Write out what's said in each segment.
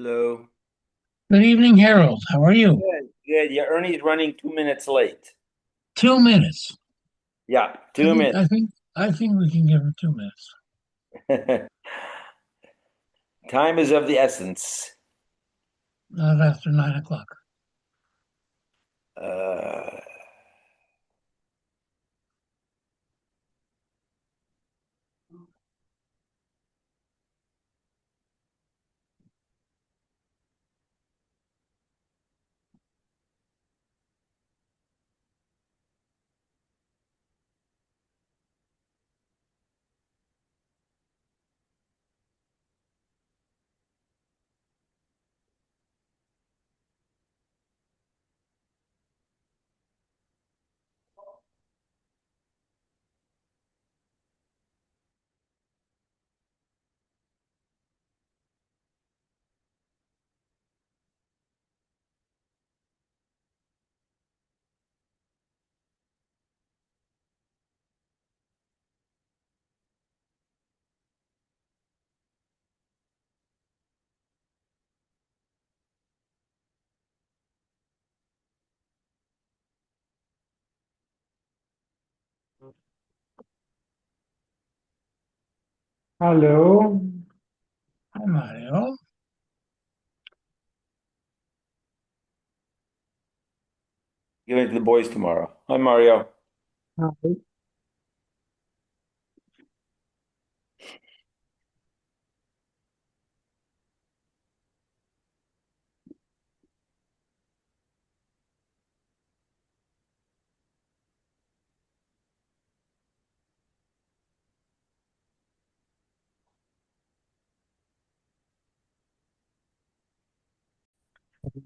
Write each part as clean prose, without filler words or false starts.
Hello. Good evening, Harold. How are you? Good. Good. Yeah, Ernie's running 2 minutes late. 2 minutes. Yeah, I two think I minutes. think I think we can give him 2 minutes. Time is of the essence. Not after 9 o'clock. Uh, Hello. Hi, Mario. Giving it to the boys tomorrow. Hi, Mario. Hi.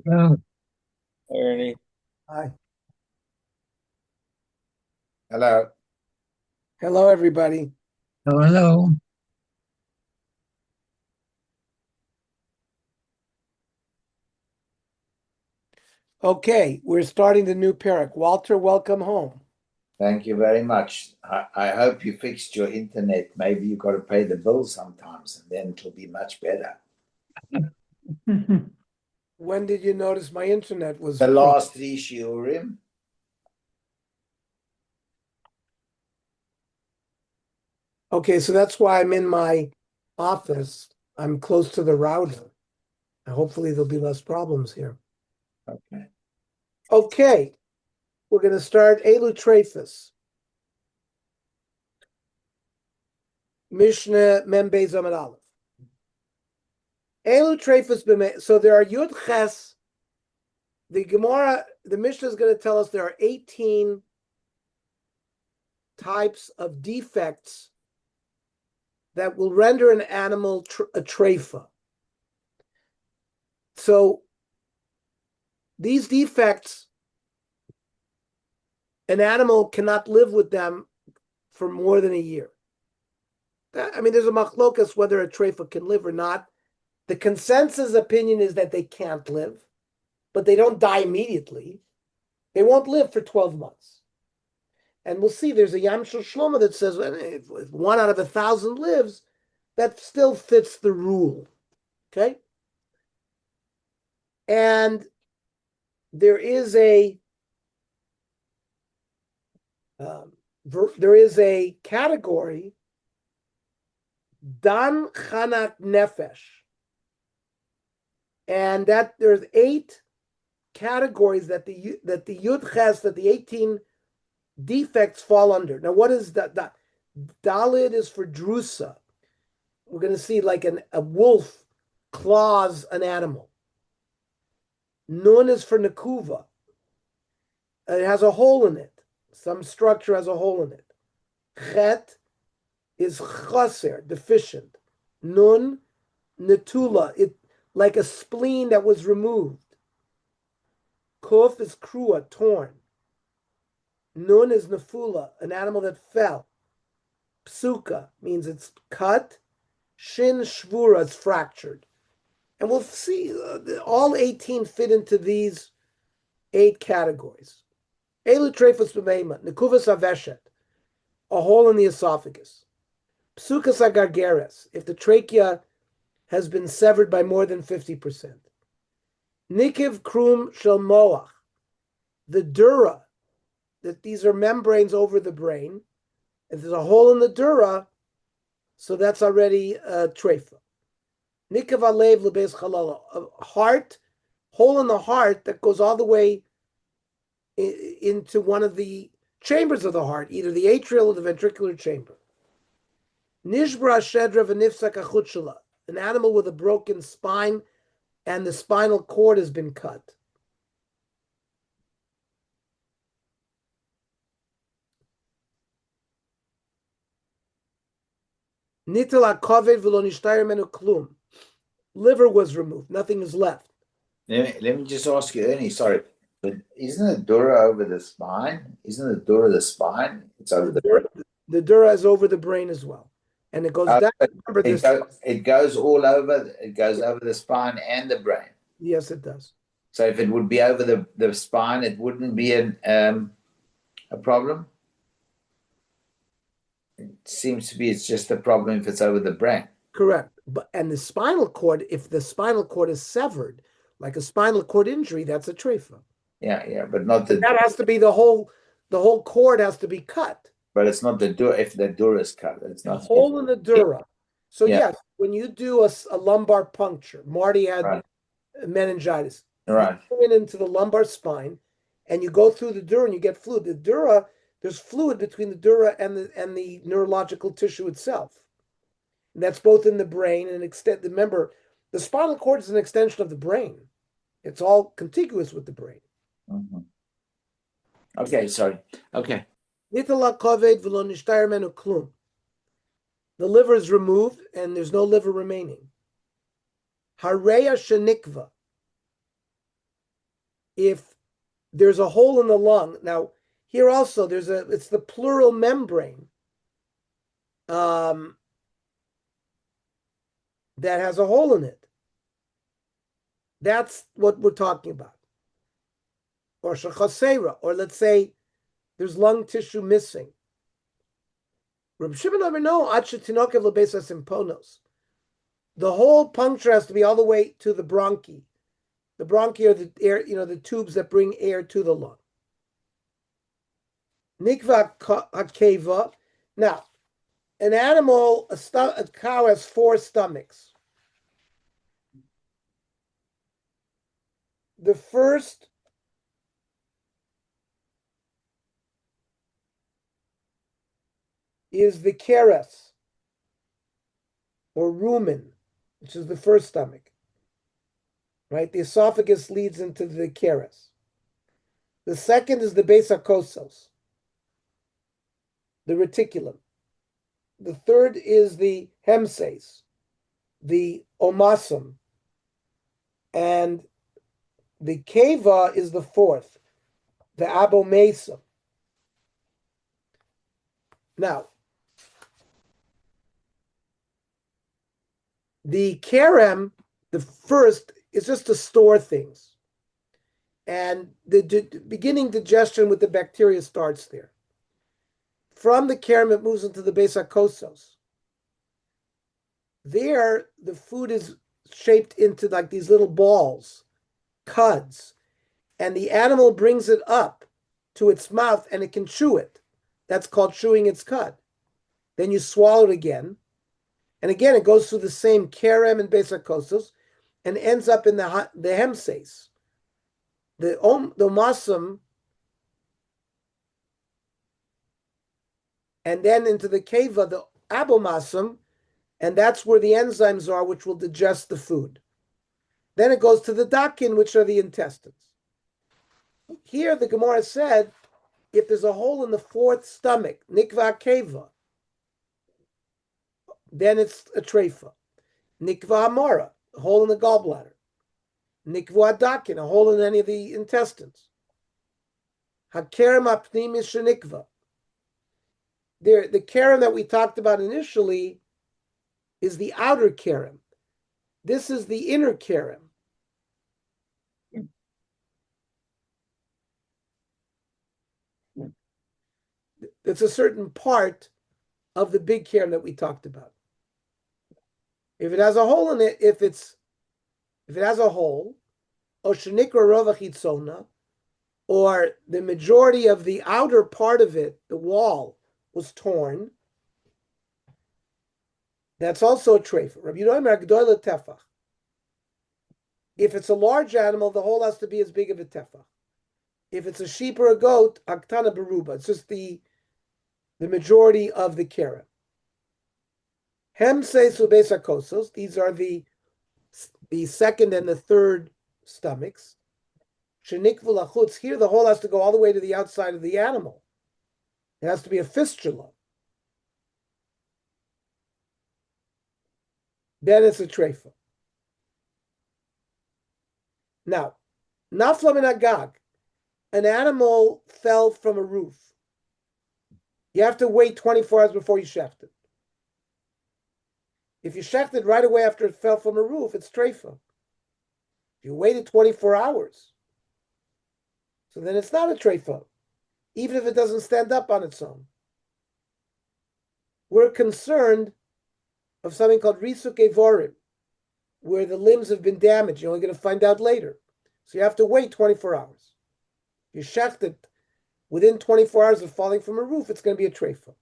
Hello. Hi, Ernie. Hi. Hello. Hello, everybody. Hello. Okay, we're starting the new parak. Walter, welcome home. Thank you very much. I hope you fixed your internet. Maybe you got to pay the bill sometimes, and then it'll be much better. When did you notice my internet was The crooked? last three shiurim. Okay, so that's why I'm in my office. I'm close to the router. Hopefully, there'll be less problems here. Okay. Okay, we're going to start Elu Trefus. Mishnah Membe Zamad Aleph. Elu Trefus B'me. So there are Yud Ches. The Gemara, the Mishnah is going to tell us there are 18 types of defects that will render an animal a treifa. So these defects, an animal cannot live with them for more than a year. I mean, there's a machlokas whether a treifa can live or not. The consensus opinion is that they can't live, but they don't die immediately. They won't live for 12 months. And we'll see there's a Yam Shel Shlomo that says if 1 out of 1,000 lives, that still fits the rule. Okay? And there is a category, Dan Chanak Nefesh, and that there's 8 categories that the Yud Ches, that the 18 defects fall under. Now, what is that? Dalid is for Drusa. We're going to see like a wolf claws an animal. Nun is for Nakuva. It has a hole in it. Some structure has a hole in it. Chet is chaser, deficient. Nun, netula, it like a spleen that was removed. Kuf is krua, torn. Nun is nefula, an animal that fell. Psuka means it's cut. Shin shvura is fractured. And we'll see all 18 fit into these 8 categories. Elu trefus b'meima, nekuvas aveshet, a hole in the esophagus. Psukas agargeres, if the trachea has been severed by more than 50%. Nikiv krum shel moach, the dura, that these are membranes over the brain. If there's a hole in the dura, so that's already a treifa. Nikiv alev lebeis chalala, a heart, hole in the heart that goes all the way into one of the chambers of the heart, either the atrial or the ventricular chamber. Nishbra shedra v'nifsak achut, an animal with a broken spine and the spinal cord has been cut. Nitel hakoved v'lo nishtayr menu klum. Liver was removed. Nothing is left. Let me just ask you, Ernie, sorry, but isn't the dura over the spine? Isn't the dura the spine? It's over The dura is over the brain as well. And it goes down. Remember this. It goes all over. It goes over the spine and the brain. Yes, it does. So if it would be over the spine, it wouldn't be a problem. It seems to be it's just a problem if it's over the brain. Correct. And the spinal cord, if the spinal cord is severed, like a spinal cord injury, that's a treifa. Yeah, but not the. That has to be the whole cord has to be cut. But it's not the dura. If the dura is cut, it's not a hole in the dura. So yeah. Yes, when you do a lumbar puncture, Marty had meningitis. Right. You go into the lumbar spine, and you go through the dura, and you get fluid. The dura, there's fluid between the dura and the neurological tissue itself. And that's both in the brain and extend. Remember, the spinal cord is an extension of the brain. It's all contiguous with the brain. Mm-hmm. Okay, sorry. Okay. The liver is removed and there's no liver remaining. Hareya shenikva. If there's a hole in the lung, now here also it's the pleural membrane that has a hole in it. That's what we're talking about. Or shachasera, or let's say there's lung tissue missing. Reb Shimon Omer no, ad shetinokev lebesas imponos. The whole puncture has to be all the way to the bronchi. The bronchi are the air, the tubes that bring air to the lung. Nikva hakeva. Now, an animal, a cow has 4 stomachs. The first is the keres, or rumen, which is the first stomach. Right? The esophagus leads into the keres. The second is the besa kosos, the reticulum. The third is the hemses, the omasum. And the keva is the fourth, the abomasum. Now, the kerem, the first, is just to store things. And the beginning digestion with the bacteria starts there. From the kerem, it moves into the besa kosos. There, the food is shaped into like these little balls, cuds, and the animal brings it up to its mouth and it can chew it. That's called chewing its cud. Then you swallow it again. And again, it goes through the same kerem and besa kosos and ends up in the hemses, the omasum, and then into the keva, the abomasum, and that's where the enzymes are, which will digest the food. Then it goes to the dakin, which are the intestines. Here, the Gemara said, if there's a hole in the 4th stomach, nikva keva, then it's a treifa. Nikva amara, a hole in the gallbladder. Nikva dakin, a hole in any of the intestines. Hakerem apnimis shenikva. The kerem that we talked about initially is the outer kerem. This is the inner kerem. It's a certain part of the big kerem that we talked about. If it has a hole in it, if it has a hole, or shenikra rova chitzona, or the majority of the outer part of it, the wall, was torn, that's also a treifa. Rabbi Yomi Gdoila tefach. If it's a large animal, the hole has to be as big of a tefach. If it's a sheep or a goat, aktana beruba. It's just the majority of the kera. Hem se subesakosos. These are the second and the third stomachs. Shenikvu lachutz. Here, the hole has to go all the way to the outside of the animal. It has to be a fistula. Then it's a treifa. Now, nafla min agag. An animal fell from a roof. You have to wait 24 hours before you shecht it. If you shecht it right away after it fell from a roof, it's treifa. If you waited 24 hours, so then it's not a treifa, even if it doesn't stand up on its own. We're concerned of something called risuk evorim, where the limbs have been damaged. You're only going to find out later. So you have to wait 24 hours. You shecht it within 24 hours of falling from a roof, it's going to be a treifa.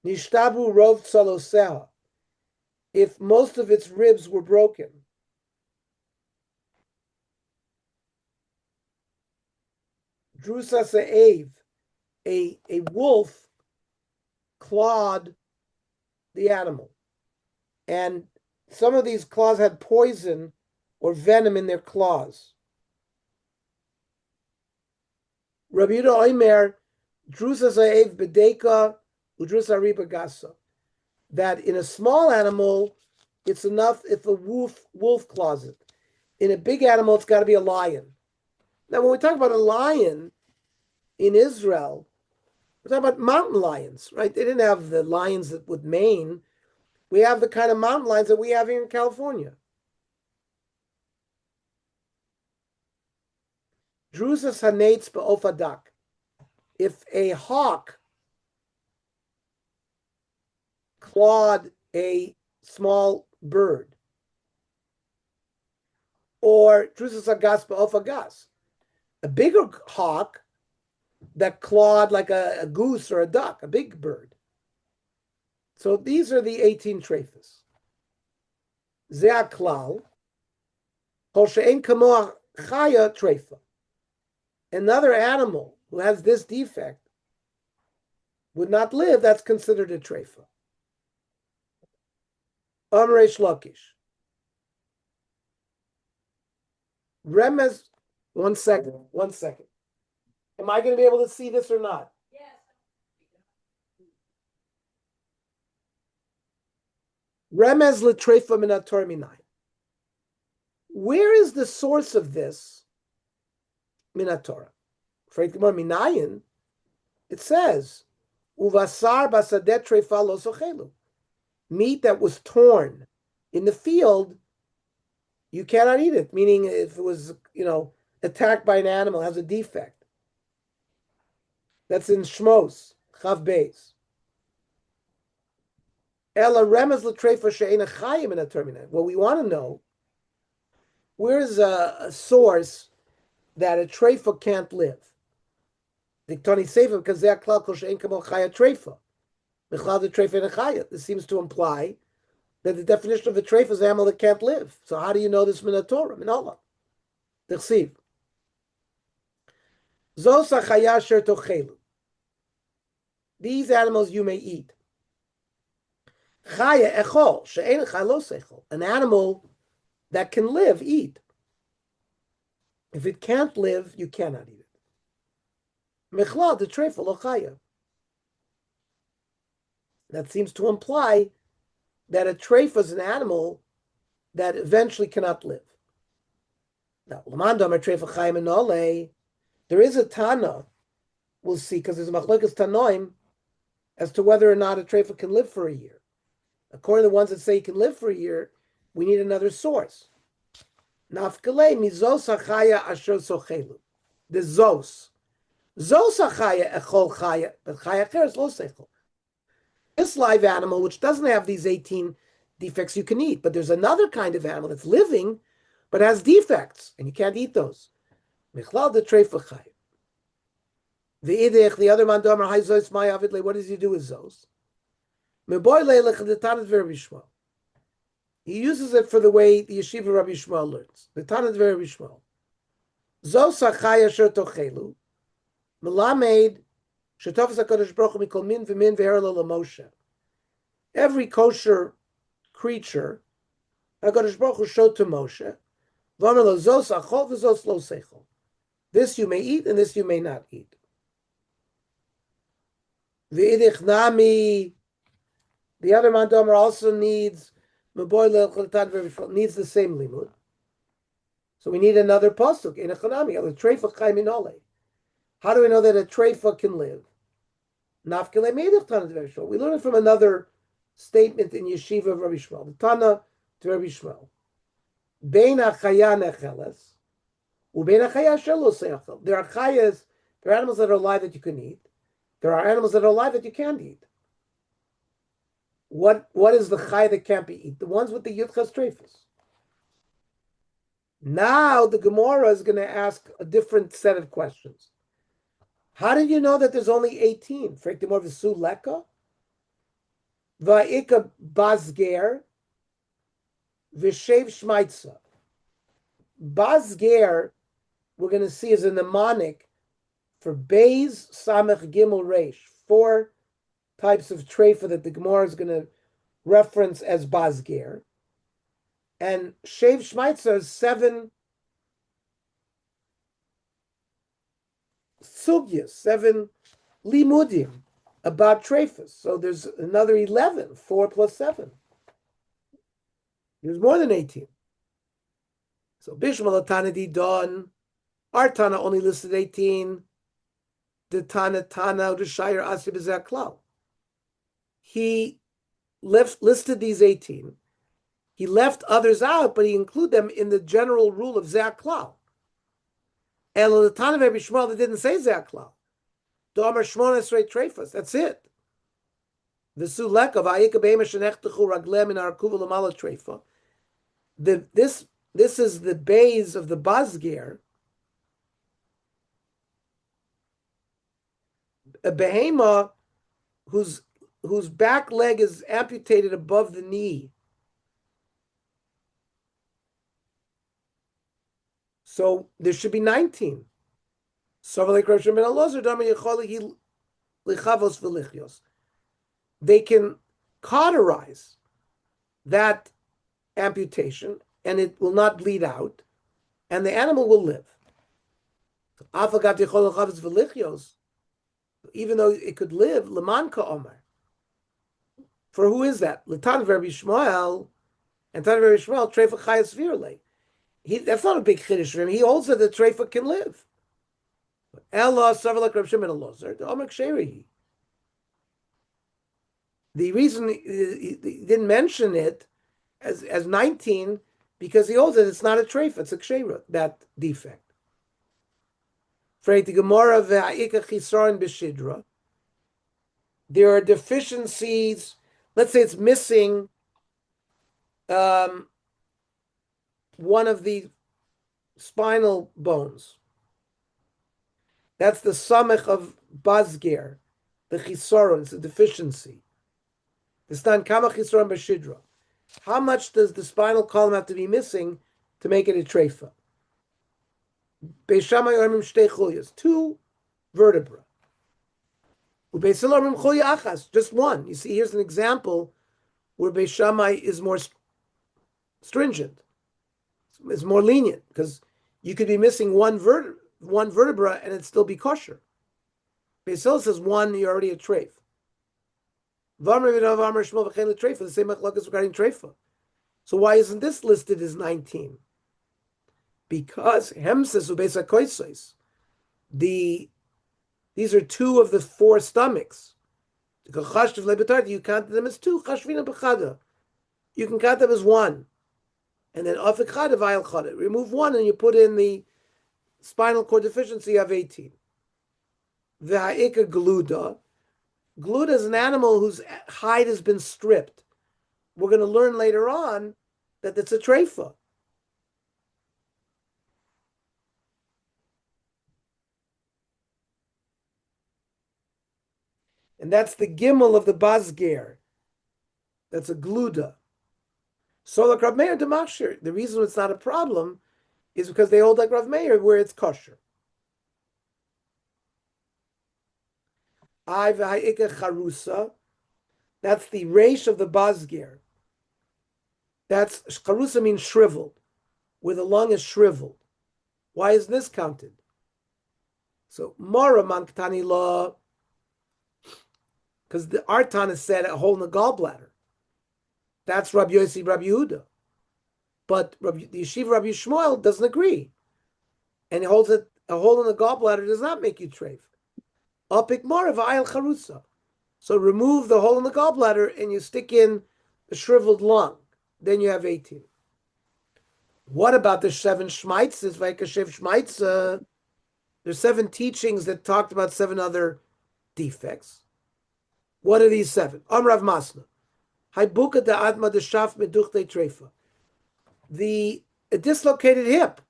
Nishtabu rov tzaloseha. If most of its ribs were broken, drusa se'ev, a wolf clawed the animal. And some of these claws had poison or venom in their claws. Rabbi Yehuda Omer, drusa se'ev bedeka udrusa riba gasa. That in a small animal, it's enough if a wolf claws it. In a big animal, it's got to be a lion. Now, when we talk about a lion in Israel, we're talking about mountain lions, right? They didn't have the lions that with mane. We have the kind of mountain lions that we have here in California. Drusas hanetz be'ofadak. If a hawk clawed a small bird, or drusas agas be'ofagas, a bigger hawk that clawed like a goose or a duck, a big bird. So these are the 18 treifas. Ze klal, kol she'en kamoa chaya treifa. Another animal who has this defect would not live, that's considered a treifa. Amrei Shlokish. Remez, one second. Am I going to be able to see this or not? Yes. Remez l'treifa minator minai. Where is the source of this minatora? For minayin, it says, uvasar basadet treifa lo sochelu. Meat that was torn in the field, you cannot eat it. Meaning, if it was, attacked by an animal, has a defect. That's in Shmos, Chav Beis. Ela remez l'treifa she'ena chayim in a terminate. What we want to know, where is a source that a treifa can't live? Diktoni sefer because they are klal kol she'en kamo chaya treifa. This seems to imply that the definition of a treifa is an animal that can't live. So how do you know this minatora? Minola. T'chsiv. Zos hachaya asher tochelu. These animals you may eat. Chaya echol, she'en chaya lo sechol. An animal that can live, eat. If it can't live, you cannot eat it. Mechlal the treifa lo chaya. That seems to imply that a treifa is an animal that eventually cannot live. Now, there is a Tana, we'll see, because there's a Machlokes Tanoim as to whether or not a treifa can live for a year. According to the ones that say he can live for a year, we need another source. Nafkale mizos hachaya asher sochelu. The zos. Zos hachaya echol chaya, but chaya acher is lo sechel. This live animal, which doesn't have these 18 defects you can eat. But there's another kind of animal that's living, but has defects, and you can't eat those. Michlal de treifa chay. The other man domer hay zos my avidle. What does he do with zos? Meboy leilech the tanat very Shmuel. He uses it for the way the yeshiva Rabbi Shmuel learns. The tanat very Shmuel. Zos achaya asher tochelu melamed shetofas hakadosh baruch hu mikol min v'min v'herelo l'Moshe. Every kosher creature, hakadosh baruch hu showed to Moshe. V'amar lo zos achol v'zos lo seichol. This you may eat, and this you may not eat. V'idich nami. The other mandomer also needs the same limud. So we need another pasuk in a chanami. How do we know that a treifa can live? We learn it from another statement in Yeshiva of Rabbi Shmuel. The Tana to Rabbi Shmuel. Bein achaya necheles, ubein achaya shelo seichel. There are chayas, there are animals that are alive that you can eat. There are animals that are alive that you can't eat. What is the chay that can't be eaten? The ones with the yudchas treifas. Now the Gemara is going to ask a different set of questions. How did you know that there's only 18? Frek the more v'su leka, va'ika bazger, v'shev shmaitza. Bazger, we're going to see, is a mnemonic for Beis Samech Gimel Reish. 4 types of treifa that the Gemara is going to reference as bazger. And Shev Shmaitzer is 7 sugyas, 7 limudim about treifas. So there's another 11, 4 plus 7. There's more than 18. So Bishmal Tanadi Don, our Tana only listed 18. The Tana the Shire Asib Zaklau. He listed these 18. He left others out, but he included them in the general rule of Zaklau. And the Tana of Rabbi Shmuel that didn't say Zaklau. Domer Shmona Esrei Treifas. That's it. The Sulek of Ayika Beima Shenechtechu Raglem in Arkuva Lamala Treifa. This is the base of the Bazger. A behema whose back leg is amputated above the knee. So there should be 19. They can cauterize that amputation and it will not bleed out and the animal will live. Even though it could live, Lemanka Omer. For who is that? L'tan Rabbi Shmuel, and Tan Rabbi Shmuel, Treifa Chayas Virle. That's not a big chiddush for him. He holds that the Treifa can live. Ella Savalak Rab Shimon Elazar, the Omer Ksheri. The reason he didn't mention it as 19, because he holds that it's not a Treifa, it's a Kshera, that defect. There are deficiencies. Let's say it's missing one of the spinal bones. That's the samech of bazger, the chisaron, it's a deficiency. The stan kama chisaron b'shidra. How much does the spinal column have to be missing to make it a treifa? Beis Shammai omrim shtei chulyas, 2 vertebrae. Ubeis Hillel omrim chulya achas, just 1. You see, here's an example where Beis Shammai is more stringent, is more lenient, because you could be missing one vertebra and it'd still be kosher. Beis Hillel says 1, you're already a treif. V'amar v'dav amar Shmuel v'chein l'treifa, the same machlokes regarding treifa. So why isn't this listed as 19? Because hemses ubesa koisos, these are 2 of the 4 stomachs. You count them as 2. You can count them as 1, and then afik chada v'ayil chada. Remove 1 and you put in the spinal cord deficiency of 18. V'ha'ika gluda. Gluda is an animal whose hide has been stripped. we're going to learn later on that it's a treifa. And that's the gimel of the bazger. That's a gluda. So like Rav Meir Demashir, the reason it's not a problem is because they hold like Rav Meir where it's kosher. I v'ha'ika charusa. That's the resh of the bazger. That's charusa means shriveled, where the lung is shriveled. Why is this counted? So mara manktani law, because the Artan is said a hole in the gallbladder. That's Rabbi Yossi, Rabbi Yehuda. But the yeshiva Rabbi Shmuel doesn't agree. And he holds that a hole in the gallbladder does not make you treif. Apik mara v'ayel charusa. So remove the hole in the gallbladder and you stick in the shriveled lung. Then you have 18. What about the 7 shmaitzes? Vaikashev shmaitza. There's 7 teachings that talked about 7 other defects. What are these 7? Amrav Masna. Haibuka da adma de shaf meduchte trefa. The dislocated hip,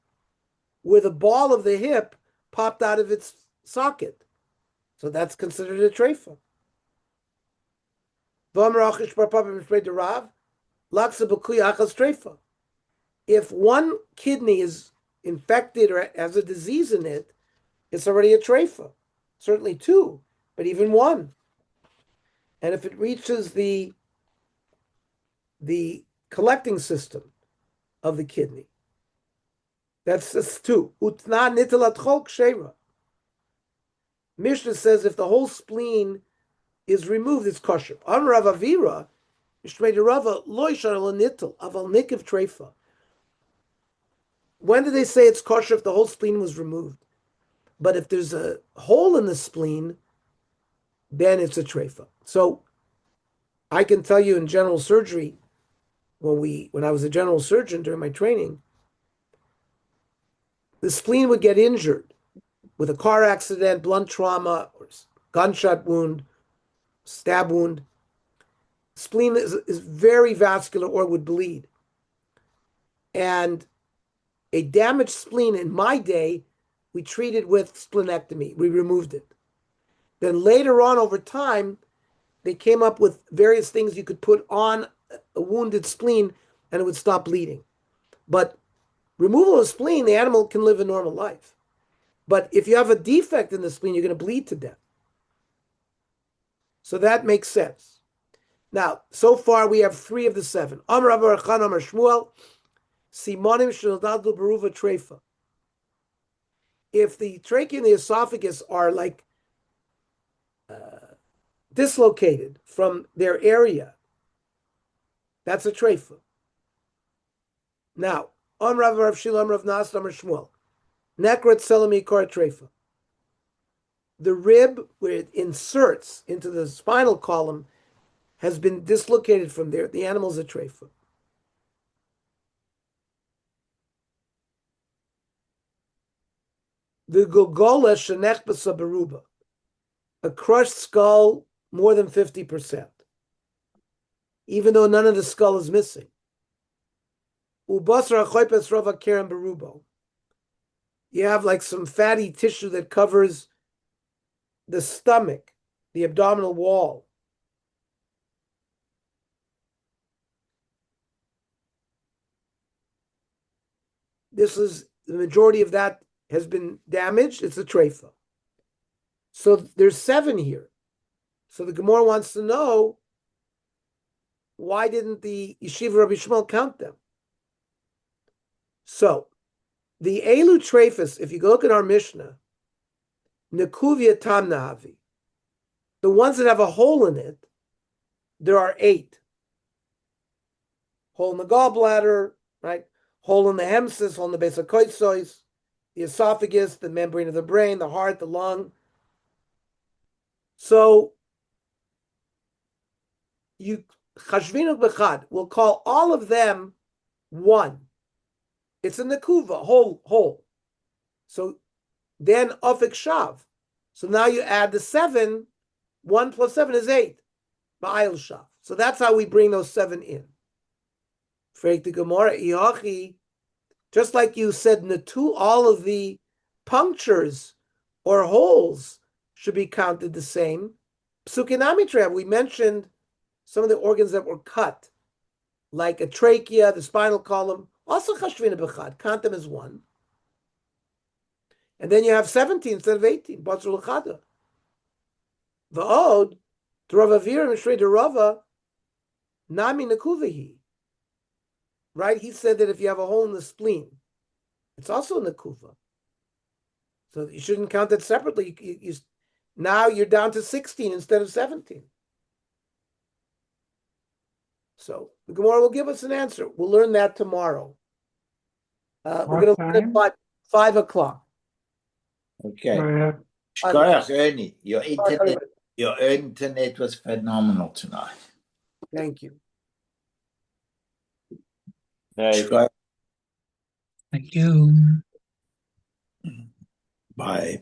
where the ball of the hip popped out of its socket. So that's considered a trefa. If one kidney is infected or has a disease in it, it's already a trefa. Certainly 2, but even 1. And if it reaches the collecting system of the kidney, that's 2. Utna nitalat chol kshera. Mishnah says if the whole spleen is removed, it's kosher. On Rav Avira, Rava loishar l'nitel aval nikiv treifa. When did they say it's kosher if the whole spleen was removed? But if there's a hole in the spleen, then it's a treifa. So I can tell you in general surgery, when I was a general surgeon during my training, the spleen would get injured with a car accident, blunt trauma, or gunshot wound, stab wound. Spleen is very vascular or would bleed. And a damaged spleen in my day, we treated with splenectomy. We removed it. Then later on, over time, they came up with various things you could put on a wounded spleen and it would stop bleeding. But removal of spleen, the animal can live a normal life. But if you have a defect in the spleen, you're going to bleed to death. So that makes sense. Now, so far we have 3 of the 7. Amar Rav Archan, Amar Shmuel, Simonim Shnodadu Beruva Treifa. If the trachea and the esophagus are like dislocated from their area, that's a treifa. Now, on Rav Shilam, Rav Nas, Amar Shmuel, Nekrat Selami Kor Treifa. The rib where it inserts into the spinal column has been dislocated from there. The animal's a treifa. The Gogola Shenech B'Sabaruba, a crushed skull more than 50%, even though none of the skull is missing. Ubasra Achoipes Rova Keren Barubo. You have like some fatty tissue that covers the stomach, the abdominal wall. This is the majority of that has been damaged. It's a treifa. So there's 7 here. So the Gemara wants to know, why didn't the Yeshiva Rabbi Shmuel count them? So the Elu treifas, if you go look at our Mishnah, Nekuvia Tam Nahavi, the ones that have a hole in it, there are 8. Hole in the gallbladder, right? Hole in the hemsis, hole in the base of koitzois, the esophagus, the membrane of the brain, the heart, the lung. So you chashvinuk bechad, we'll call all of them 1. It's a nekuva, whole. So then ofik shav. So now you add the 7. 1 plus 7 is 8. Ma'ayil shav. So that's how we bring those 7 in. Frag the Gemara, Iachi, just like you said, Natu, all of the punctures or holes should be counted the same. Psukinami, we mentioned some of the organs that were cut, like a trachea, the spinal column. Also, chashvina b'chad, count them as one. And then you have 17 instead of 18. Batzur l'chada. V'od, Rava Avira Mishrei de Rava, nami nekuvahi. Right? He said that if you have a hole in the spleen, it's also nekuva. So you shouldn't count it separately. Now you're down to 16 instead of 17. So the Gemara will give us an answer. We'll learn that tomorrow. We're going to learn at 5 o'clock. Okay. Yeah. Shkoyach, Ernie, your internet was phenomenal tonight. Thank you. Hey. Shkoyach, Thank you. bye.